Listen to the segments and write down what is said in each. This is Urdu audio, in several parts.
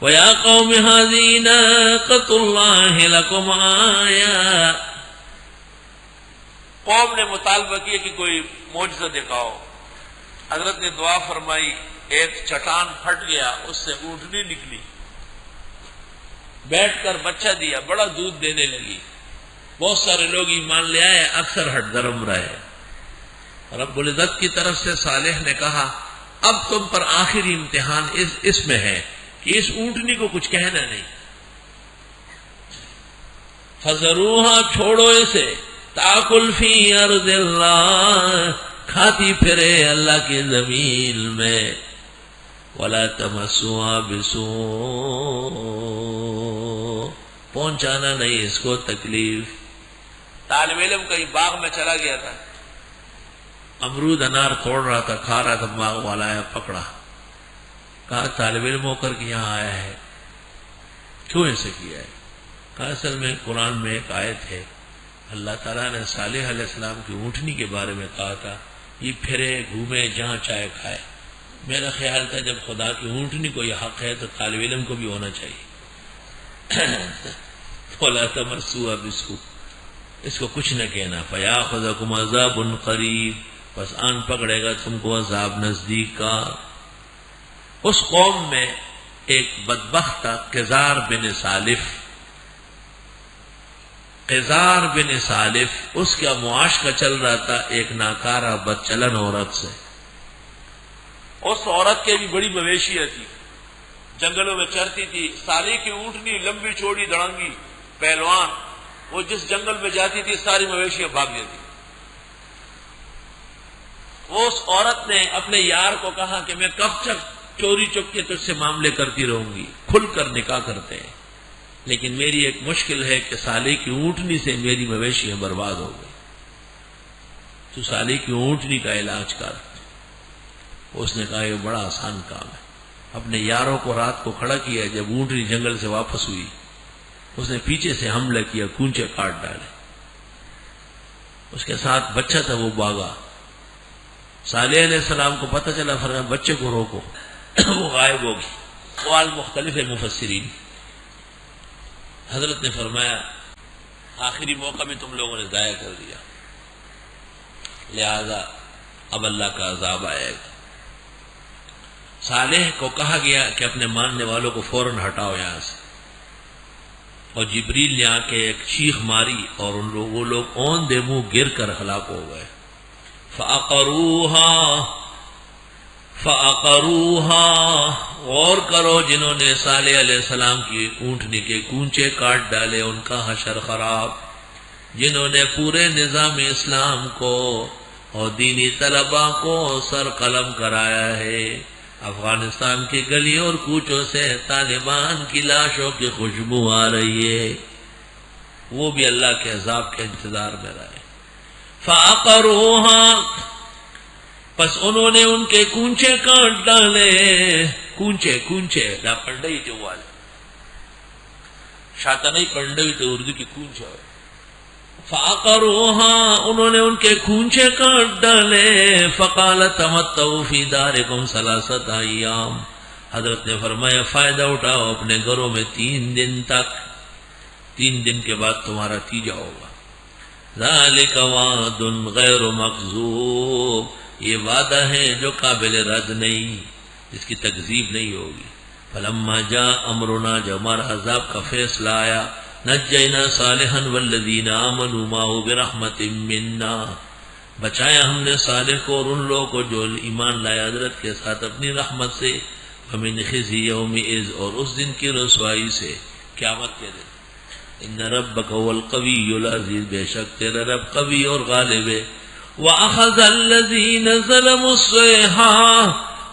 وَيَا قَوْمِ هَٰذِهِ نَاقَةُ اللَّهِ لَكُمْ آیَةٌ. قوم نے مطالبہ کیا کہ کوئی معجزہ دکھاؤ. حضرت نے دعا فرمائی، ایک چٹان پھٹ گیا، اس سے اونٹنی نکلی، بیٹھ کر بچہ دیا، بڑا دودھ دینے لگی. بہت سارے لوگ ایمان لے آئے، اکثر ہٹ درم رہے. رب العزت کی طرف سے صالح نے کہا اب تم پر آخری امتحان اس میں ہے کہ اس اونٹنی کو کچھ کہنا نہیں. فَذَرُوهَا چھوڑو اسے، تَأْكُلْ فِي أَرْضِ اللَّهِ کھاتی پھرے اللہ کی زمین میں. وَلَا تَمَسُّوهَا بِسُوءٍ پہنچانا نہیں اس کو تکلیف. طالب علم کہیں باغ میں چلا گیا تھا، امرود انار توڑ رہا تھا، کھا رہا تھا، باغ والا آیا پکڑا، کہا طالب علم ہو کر کے یہاں آیا ہے، کیوں ایسے کیا ہے؟ کہا اصل میں قرآن میں ایک آیت ہے، اللہ تعالیٰ نے صالح علیہ السلام کی اونٹنی کے بارے میں کہا تھا یہ پھرے گھومے جہاں چاہے کھائے. میرا خیال تھا جب خدا کی اونٹنی کو یہ حق ہے تو طالب علم کو بھی ہونا چاہیے. وَلَا تَمَسُّوهَا بِسُوءٍ اس کو کچھ نہ کہنا. فَيَأْخُذَكُمْ عَذَابٌ قَرِيبٌ بس آن پکڑے گا تم کو عذاب نزدیک کا. اس قوم میں ایک بدبخت تھا قزار بن سالف. قزار بن سالف اس کا معاشقہ چل رہا تھا ایک ناکارہ بدچلن عورت سے. اس عورت کے بھی بڑی مویشیاں تھی، جنگلوں میں چرتی تھی. سالی کی اونٹنی لمبی چوڑی دڑنگی پہلوان، وہ جس جنگل میں جاتی تھی ساری مویشیاں بھاگ لیتی. وہ اس عورت نے اپنے یار کو کہا کہ میں کب تک چوری چپ کے تجھ سے معاملے کرتی رہوں گی، کھل کر نکاح کرتے ہیں، لیکن میری ایک مشکل ہے کہ سالے کی اونٹنی سے میری مویشیاں برباد ہو گئی، تو سالے کی اونٹنی کا علاج کر. اس نے کہا یہ بڑا آسان کام ہے. اپنے یاروں کو رات کو کھڑا کیا، جب اونٹنی جنگل سے واپس ہوئی اس نے پیچھے سے حملہ کیا، کونچے کاٹ ڈالے. اس کے ساتھ بچہ تھا، وہ بھاگا. صالح علیہ السلام کو پتہ چلا، فرمایا بچے کو روکو. وہ غائب ہو گئی. اقوال مختلف ہے مفسرین. حضرت نے فرمایا آخری موقع میں تم لوگوں نے ضائع کر دیا، لہذا اب اللہ کا عذاب آئے گا. صالح کو کہا گیا کہ اپنے ماننے والوں کو فوراً ہٹاؤ یہاں سے، اور جبریل نے آ کے ایک چیخ ماری اور وہ لوگ اون دے منہ گر کر ہلاک ہو گئے. فَأَقَرُوهَا غور کرو، جنہوں نے صالح علیہ السلام کی اونٹنی کے کونچے کاٹ ڈالے ان کا حشر خراب. جنہوں نے پورے نظام اسلام کو اور دینی طلباء کو سر قلم کرایا ہے. افغانستان کی گلیوں اور کوچوں سے طالبان کی لاشوں کی خوشبو آ رہی ہے، وہ بھی اللہ کے عذاب کے انتظار میں رہے. فَأَقَرُوهَا پس انہوں نے ان کے کونچے کاٹ ڈالے. کونچے لا پنڈئی جو والے شاتا نہیں پنڈئی تو اردو کی کونچا ہے. فَأَقَرُوهَا انہوں نے ان کے کونچے کاٹ ڈالے. فَقَالَ تَمَتَّعُوا فِي دَارِكُمْ ثَلَاثَةَ أَيَّامٍ حضرت نے فرمایا فائدہ اٹھاؤ اپنے گھروں میں 3 دن تک، 3 دن کے بعد تمہارا تیجا ہوگا. ذَلِكَ وَعْدٌ غَيْرُ مَكْذُوبٍ یہ وعدہ ہے جو قابل رد نہیں، اس کی تکذیب نہیں ہوگی. فَلَمَّا جَاءَ أَمْرُنَا جب ہمارا عذاب کا فیصلہ آیا، نَجَّيْنَا صَالِحًا وَالَّذِينَ آمَنُوا مَعَهُ بِرَحْمَةٍ مِّنَّا بچایا ہم نے صالح کو اور ان لوگوں کو جو ایمان لائے حضرت کے ساتھ اپنی رحمت سے. وَمِنْ خِزْيِ يَوْمِئِذٍ اور اس دن کی رسوائی سے، قیامت کے دن. إِنَّ رَبَّكَ هُوَ الْقَوِيُّ الْعَزِيزُ بے شک تیرا رب قوی اور غالب ہے. وَأَخَذَ الَّذِينَ ظَلَمُوا الصَّيْحَةُ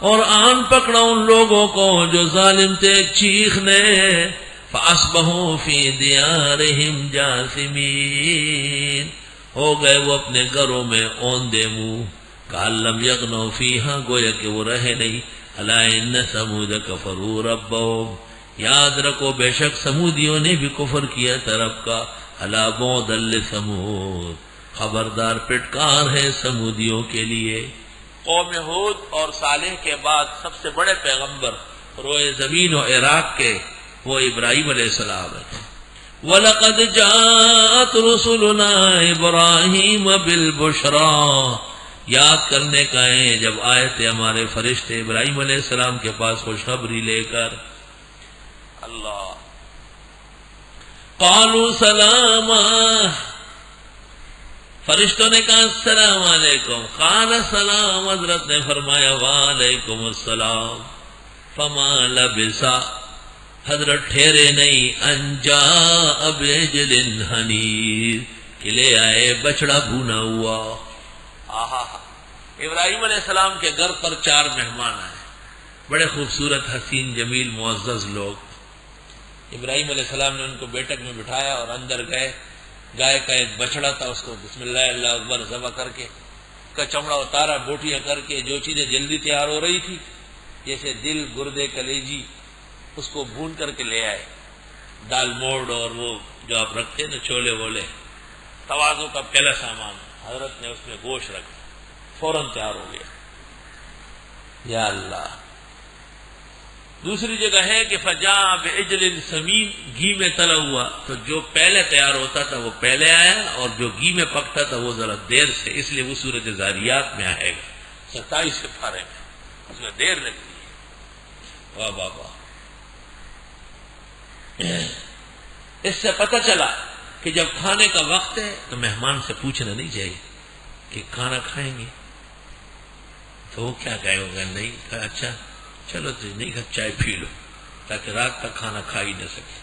اور آن پکڑا ان لوگوں کو جو ظالم تھے ایک چیخ نے. فَأَصْبَحُوا فِي دِيَارِهِمْ جَاثِمِينَ ہو گئے وہ اپنے گھروں میں اوندے منہ. کَأَن لَّمْ يَغْنَوْا فِيهَا گویا کہ وہ رہے نہیں. أَلَا إِنَّ ثَمُودَ كَفَرُوا رَبَّهُمْ یاد رکھو بے شک سمودیوں نے بھی کفر کیا طرف کا. أَلَا بُعْدًا لِّثَمُودَ خبردار پٹکار ہے سمودیوں کے لیے. قوم ہود اور صالح کے بعد سب سے بڑے پیغمبر روئے زمین و عراق کے وہ ابراہیم علیہ السلام ہے۔ وَلَقَدْ جَاءَتْ رُسُلُنَا إِبْرَاهِيمَ بِالْبُشْرَى، یاد کرنے کا ہے جب آئے تھے ہمارے فرشتے ابراہیم علیہ السلام کے پاس خوشخبری لے کر۔ اللہ، قالوا سلاما، فرشتوں نے کہا السلام علیکم، قال سلام، حضرت نے فرمایا وعلیکم السلام، فما لبثا، حضرت ٹھہرے نہیں، ان جاء بعجل حنیذ، کہ لے آئے بچڑا بھونا ہوا۔ آہا، ابراہیم علیہ السلام کے گھر پر 4 مہمان آئے، بڑے خوبصورت حسین جمیل معزز لوگ۔ ابراہیم علیہ السلام نے ان کو بیٹھک میں بٹھایا اور اندر گئے، گائے کا ایک بچڑا تھا، اس کو بسم اللہ اللہ اکبر ذبح کر کے، کا چمڑا اتارا، بوٹیاں کر کے، جو چیزیں جلدی تیار ہو رہی تھی جیسے دل، گردے، کلیجی، اس کو بھون کر کے لے آئے، دال موڑ اور وہ جو آپ رکھتے نا چھولے وولے، توازو کا پہلا سامان، حضرت نے اس میں گوشت رکھا، فوراً تیار ہو گیا۔ یا اللہ، دوسری جگہ ہے کہ فجاء بعجل سمین، گھی میں تلا ہوا، تو جو پہلے تیار ہوتا تھا وہ پہلے آیا، اور جو گھی میں پکتا تھا وہ ذرا دیر سے، اس لیے وہ سورۃ زاریات میں آئے گا 27 پارے میں، اس میں دیر لگتی ہے۔ واہ واہ واہ، اس سے پتہ چلا کہ جب کھانے کا وقت ہے تو مہمان سے پوچھنا نہیں چاہیے کہ کھانا کھائیں گے، تو وہ کیا کہے گا، نہیں کہا اچھا چلو تو نہیں کھا، چائے پی لو، تاکہ رات تک کھانا کھا ہی نہ سکے۔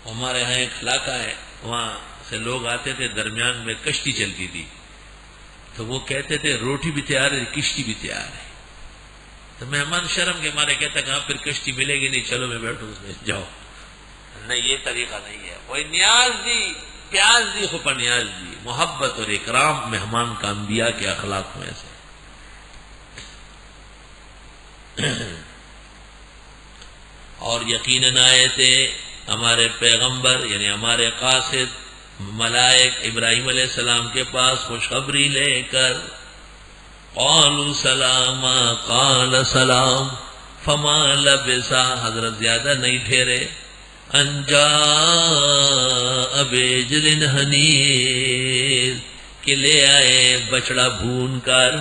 ہمارے ہاں ایک علاقہ ہے، وہاں سے لوگ آتے تھے، درمیان میں کشتی چلتی تھی، تو وہ کہتے تھے روٹی بھی تیار ہے، کشتی بھی تیار ہے، تو مہمان شرم کے مارے کہتا کہ پھر کشتی ملے گی نہیں، چلو میں بیٹھوں اس میں جاؤ، نہیں یہ طریقہ نہیں ہے۔ وہی نیاز دی، پیاز دی، خوپا نیاز دی، محبت اور اکرام مہمان کا انبیاء کے اخلاق میں سے۔ اور یقیناً آئے تھے ہمارے پیغمبر یعنی ہمارے قاصد ملائک ابراہیم علیہ السلام کے پاس خوشخبری لے کر، قالوا سلاما، قال سلام، فما لبثا، حضرت زیادہ نہیں ٹھہرے، ان جاء بعجل حنیذ، کہ لے آئے بچڑا بھون کر،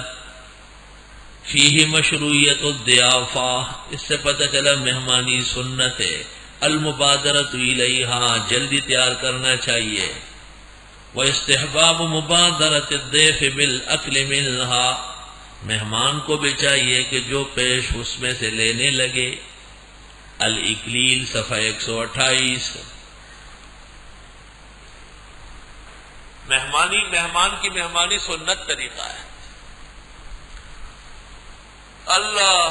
فیہ مشروعیت الضیافہ، اس سے پتہ چلا مہمانی سنت ہے، المبادرۃ الیہا، جلدی تیار کرنا چاہیے، واستحباب مبادرۃ الضیف بالاکل منہا، مہمان کو بھی چاہیے کہ جو پیش اس میں سے لینے لگے۔ الاکلیل صفحہ 128۔ مہمان کی مہمانی سنت طریقہ ہے۔ اللہ